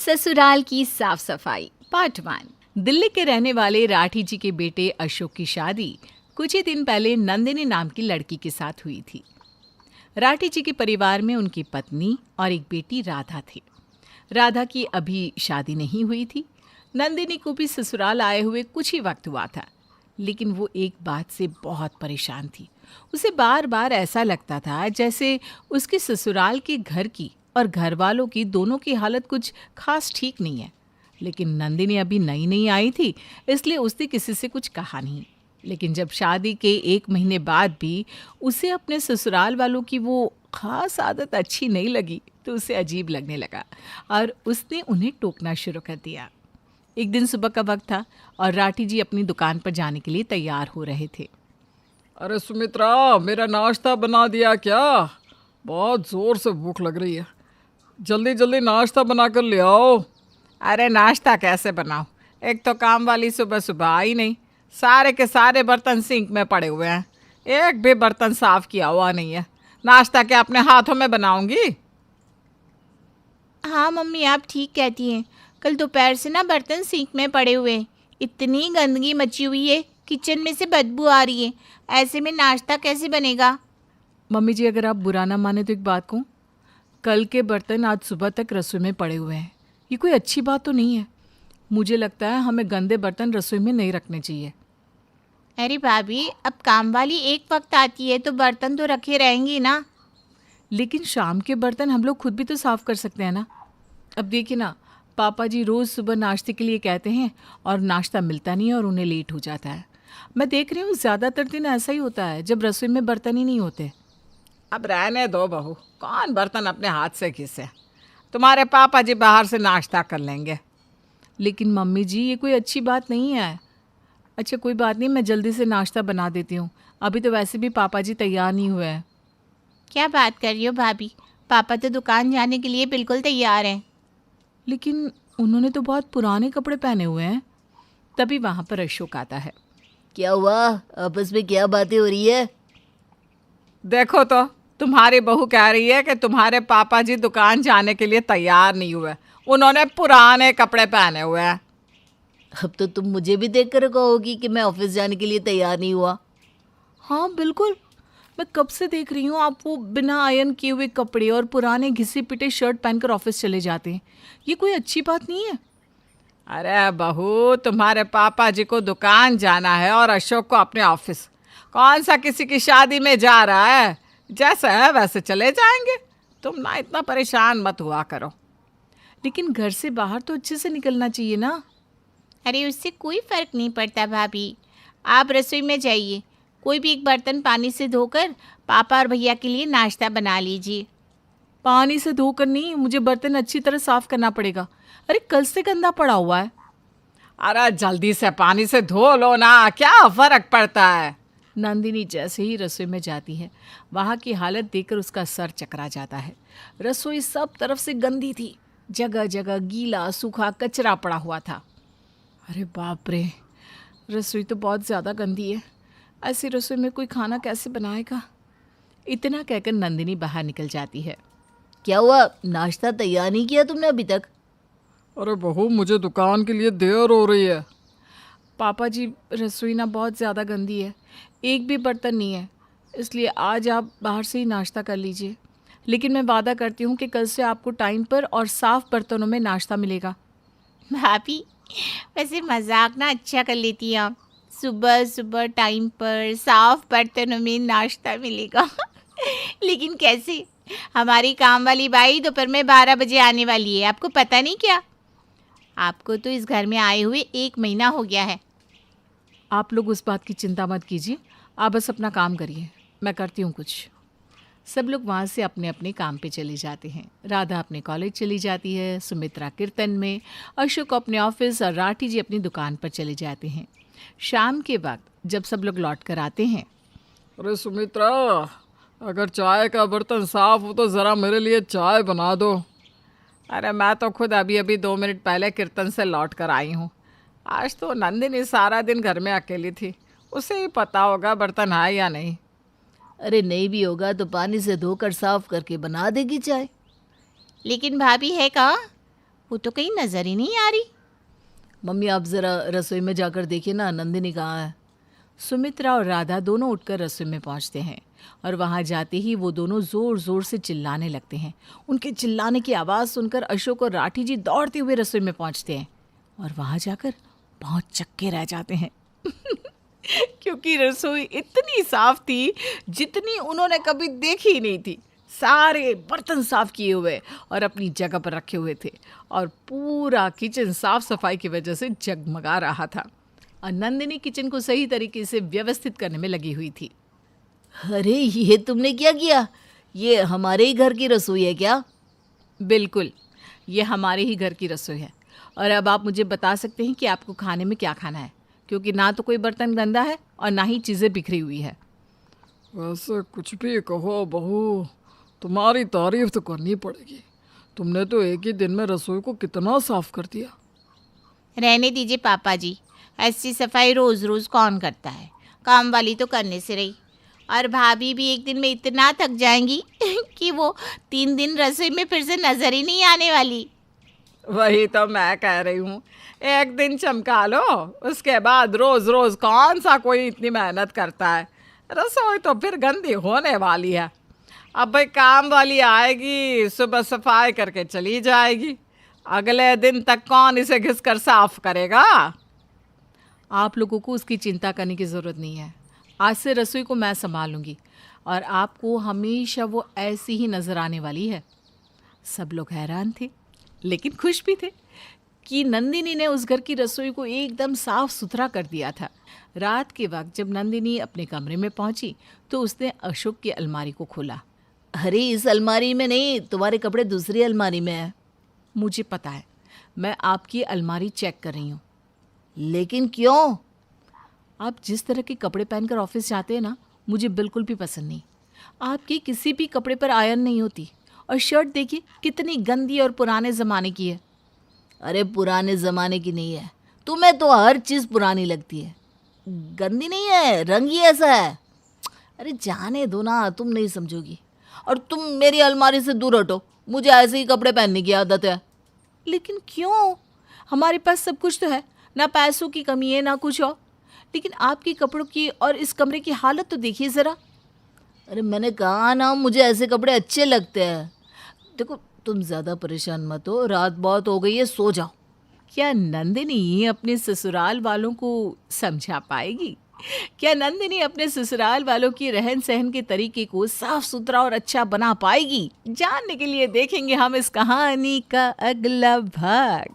ससुराल की साफ सफाई पार्ट 1। दिल्ली के रहने वाले राठी जी के बेटे अशोक की शादी कुछ ही दिन पहले नंदिनी नाम की लड़की के साथ हुई थी। राठी जी के परिवार में उनकी पत्नी और एक बेटी राधा थी। राधा की अभी शादी नहीं हुई थी। नंदिनी को भी ससुराल आए हुए कुछ ही वक्त हुआ था, लेकिन वो एक बात से बहुत परेशान थी। उसे बार बार ऐसा लगता था जैसे उसके ससुराल के घर की और घर वालों की दोनों की हालत कुछ खास ठीक नहीं है। लेकिन नंदिनी अभी नई नई आई थी, इसलिए उसने किसी से कुछ कहा नहीं। लेकिन जब शादी के 1 महीने बाद भी उसे अपने ससुराल वालों की वो खास आदत अच्छी नहीं लगी, तो उसे अजीब लगने लगा और उसने उन्हें टोकना शुरू कर दिया। एक दिन सुबह का वक्त था और राठी जी अपनी दुकान पर जाने के लिए तैयार हो रहे थे। अरे सुमित्रा, मेरा नाश्ता बना दिया क्या? बहुत ज़ोर से भूख लग रही है। जल्दी जल्दी नाश्ता बना कर ले आओ। अरे नाश्ता कैसे बनाऊं? एक तो काम वाली सुबह सुबह आई नहीं, सारे के सारे बर्तन सिंक में पड़े हुए हैं, एक भी बर्तन साफ किया हुआ नहीं है। नाश्ता क्या अपने हाथों में बनाऊंगी? हाँ मम्मी, आप ठीक कहती हैं। कल दोपहर से ना बर्तन सिंक में पड़े हुए हैं, इतनी गंदगी मची हुई है, किचन में से बदबू आ रही है। ऐसे में नाश्ता कैसे बनेगा? मम्मी जी, अगर आप बुरा ना माने तो एक बात कहूँ, कल के बर्तन आज सुबह तक रसोई में पड़े हुए हैं। ये कोई अच्छी बात तो नहीं है। मुझे लगता है हमें गंदे बर्तन रसोई में नहीं रखने चाहिए। अरे भाभी, अब काम वाली एक वक्त आती है तो बर्तन तो रखे रहेंगी ना। लेकिन शाम के बर्तन हम लोग खुद भी तो साफ़ कर सकते हैं ना। अब देखिए ना, पापा जी रोज़ सुबह नाश्ते के लिए कहते हैं और नाश्ता मिलता नहीं है और उन्हें लेट हो जाता है। मैं देख रही हूँ ज़्यादातर दिन ऐसा ही होता है जब रसोई में बर्तन ही नहीं होते। अब रहने दो बहू, कौन बर्तन अपने हाथ से घिसे? तुम्हारे पापा जी बाहर से नाश्ता कर लेंगे। लेकिन मम्मी जी, ये कोई अच्छी बात नहीं है। अच्छा कोई बात नहीं, मैं जल्दी से नाश्ता बना देती हूँ। अभी तो वैसे भी पापा जी तैयार नहीं हुए हैं। क्या बात कर रही हो भाभी? पापा तो दुकान जाने के लिए बिल्कुल तैयार हैं। लेकिन उन्होंने तो बहुत पुराने कपड़े पहने हुए हैं। तभी वहाँ पर अशोक आता है। क्या हुआ? आपस में क्या बातें हो रही है? देखो तो, तुम्हारी बहू कह रही है कि तुम्हारे पापा जी दुकान जाने के लिए तैयार नहीं हुए, उन्होंने पुराने कपड़े पहने हुए हैं। अब तो तुम मुझे भी देखकर कहोगी कि मैं ऑफिस जाने के लिए तैयार नहीं हुआ। हाँ बिल्कुल, मैं कब से देख रही हूँ आप वो बिना आयरन किए हुए कपड़े और पुराने घिसे पिटे शर्ट पहनकर ऑफिस चले जाते हैं। ये कोई अच्छी बात नहीं है। अरे बहू, तुम्हारे पापा जी को दुकान जाना है और अशोक को अपने ऑफिस। कौन सा किसी की शादी में जा रहा है? जैसे है वैसे चले जाएंगे। तुम ना इतना परेशान मत हुआ करो। लेकिन घर से बाहर तो अच्छे से निकलना चाहिए ना। अरे उससे कोई फ़र्क नहीं पड़ता भाभी, आप रसोई में जाइए, कोई भी एक बर्तन पानी से धोकर पापा और भैया के लिए नाश्ता बना लीजिए। पानी से धोकर नहीं, मुझे बर्तन अच्छी तरह साफ करना पड़ेगा। अरे कल से गंदा पड़ा हुआ है। अरे जल्दी से पानी से धो लो ना, क्या फर्क पड़ता है? नंदिनी जैसे ही रसोई में जाती है, वहाँ की हालत देखकर उसका सर चकरा जाता है। रसोई सब तरफ से गंदी थी, जगह जगह गीला सूखा कचरा पड़ा हुआ था। अरे बाप रे, रसोई तो बहुत ज़्यादा गंदी है। ऐसी रसोई में कोई खाना कैसे बनाएगा? इतना कहकर नंदिनी बाहर निकल जाती है। क्या हुआ? नाश्ता तैयार नहीं किया तुमने अभी तक? अरे बहू, मुझे दुकान के लिए देर हो रही है। पापा जी, रसोई ना बहुत ज़्यादा गंदी है, एक भी बर्तन नहीं है, इसलिए आज आप बाहर से ही नाश्ता कर लीजिए। लेकिन मैं वादा करती हूँ कि कल से आपको टाइम पर और साफ़ बर्तनों में नाश्ता मिलेगा। भाभी, वैसे मजाक ना अच्छा कर लेती हैं आप। सुबह सुबह टाइम पर साफ बर्तनों में नाश्ता मिलेगा। लेकिन कैसे? हमारी काम वाली बाई दोपहर में 12 बजे आने वाली है, आपको पता नहीं क्या? आपको तो इस घर में आए हुए 1 महीना हो गया है। आप लोग उस बात की चिंता मत कीजिए, आप बस अपना काम करिए, मैं करती हूँ कुछ। सब लोग वहाँ से अपने अपने काम पे चले जाते हैं। राधा अपने कॉलेज चली जाती है, सुमित्रा कीर्तन में, अशोक अपने ऑफिस और राठी जी अपनी दुकान पर चले जाते हैं। शाम के वक्त जब सब लोग लौट कर आते हैं। अरे सुमित्रा, अगर चाय का बर्तन साफ हो तो ज़रा मेरे लिए चाय बना दो। अरे मैं तो खुद अभी अभी 2 मिनट पहले कीर्तन से लौट कर आई हूँ। आज तो नंदिनी सारा दिन घर में अकेली थी, उसे ही पता होगा बर्तन है या नहीं। अरे नहीं भी होगा तो पानी से धोकर साफ करके बना देगी चाय। लेकिन भाभी है कहाँ? वो तो कहीं नजर ही नहीं आ रही। मम्मी आप जरा रसोई में जाकर देखिए ना, नंदिनी कहाँ है। सुमित्रा और राधा दोनों उठकर रसोई में पहुंचते हैं और वहां जाते ही वो दोनों जोर जोर से चिल्लाने लगते हैं। उनके चिल्लाने की आवाज़ सुनकर अशोक और राठी जी दौड़ते हुए रसोई में पहुंचते हैं और वहां जाकर बहुत चक्के रह जाते हैं क्योंकि रसोई इतनी साफ थी जितनी उन्होंने कभी देखी ही नहीं थी। सारे बर्तन साफ किए हुए और अपनी जगह पर रखे हुए थे और पूरा किचन साफ सफाई की वजह से जगमगा रहा था और नंदिनी किचन को सही तरीके से व्यवस्थित करने में लगी हुई थी। अरे ये तुमने क्या किया? ये हमारे ही घर की रसोई है क्या? बिल्कुल, ये हमारे ही घर की रसोई है। और अब आप मुझे बता सकते हैं कि आपको खाने में क्या खाना है, क्योंकि ना तो कोई बर्तन गंदा है और ना ही चीज़ें बिखरी हुई है। वैसे कुछ भी कहो बहू, तुम्हारी तारीफ तो करनी पड़ेगी। तुमने तो एक ही दिन में रसोई को कितना साफ कर दिया। रहने दीजिए पापा जी, ऐसी सफाई रोज़ रोज़ कौन करता है। काम वाली तो करने से रही, और भाभी भी एक दिन में इतना थक जाएंगी कि वो 3 दिन रसोई में फिर से नज़र ही नहीं आने वाली। वही तो मैं कह रही हूँ, एक दिन चमका लो, उसके बाद रोज रोज कौन सा कोई इतनी मेहनत करता है। रसोई तो फिर गंदी होने वाली है। अब भाई काम वाली आएगी, सुबह सफाई करके चली जाएगी, अगले दिन तक कौन इसे घिस कर साफ करेगा। आप लोगों को उसकी चिंता करने की ज़रूरत नहीं है। आज से रसोई को मैं संभालूंगी और आपको हमेशा वो ऐसी ही नज़र आने वाली है। सब लोग हैरान थे लेकिन खुश भी थे कि नंदिनी ने उस घर की रसोई को एकदम साफ सुथरा कर दिया था। रात के वक्त जब नंदिनी अपने कमरे में पहुंची तो उसने अशोक की अलमारी को खोला। अरे इस अलमारी में नहीं, तुम्हारे कपड़े दूसरी अलमारी में है। मुझे पता है, मैं आपकी अलमारी चेक कर रही हूँ। लेकिन क्यों? आप जिस तरह के कपड़े पहनकर ऑफिस जाते हैं ना, मुझे बिल्कुल भी पसंद नहीं। आपके किसी भी कपड़े पर आयरन नहीं होती और शर्ट देखिए कितनी गंदी और पुराने ज़माने की है। अरे पुराने ज़माने की नहीं है, तुम्हें तो हर चीज़ पुरानी लगती है। गंदी नहीं है, रंग ही ऐसा है। अरे जाने दो ना, तुम नहीं समझोगी। और तुम मेरी अलमारी से दूर हटो, मुझे ऐसे ही कपड़े पहनने की आदत है। लेकिन क्यों? हमारे पास सब कुछ तो है, ना पैसों की कमी है ना कुछ और। लेकिन आपके कपड़ों की और इस कमरे की हालत तो देखिए ज़रा। अरे मैंने कहा ना, मुझे ऐसे कपड़े अच्छे लगते हैं। देखो तुम ज़्यादा परेशान मत हो, रात बहुत हो गई है, सो जाओ। क्या नंदिनी अपने ससुराल वालों को समझा पाएगी? क्या नंदिनी अपने ससुराल वालों की रहन सहन के तरीके को साफ सुथरा और अच्छा बना पाएगी? जानने के लिए देखेंगे हम इस कहानी का अगला भाग।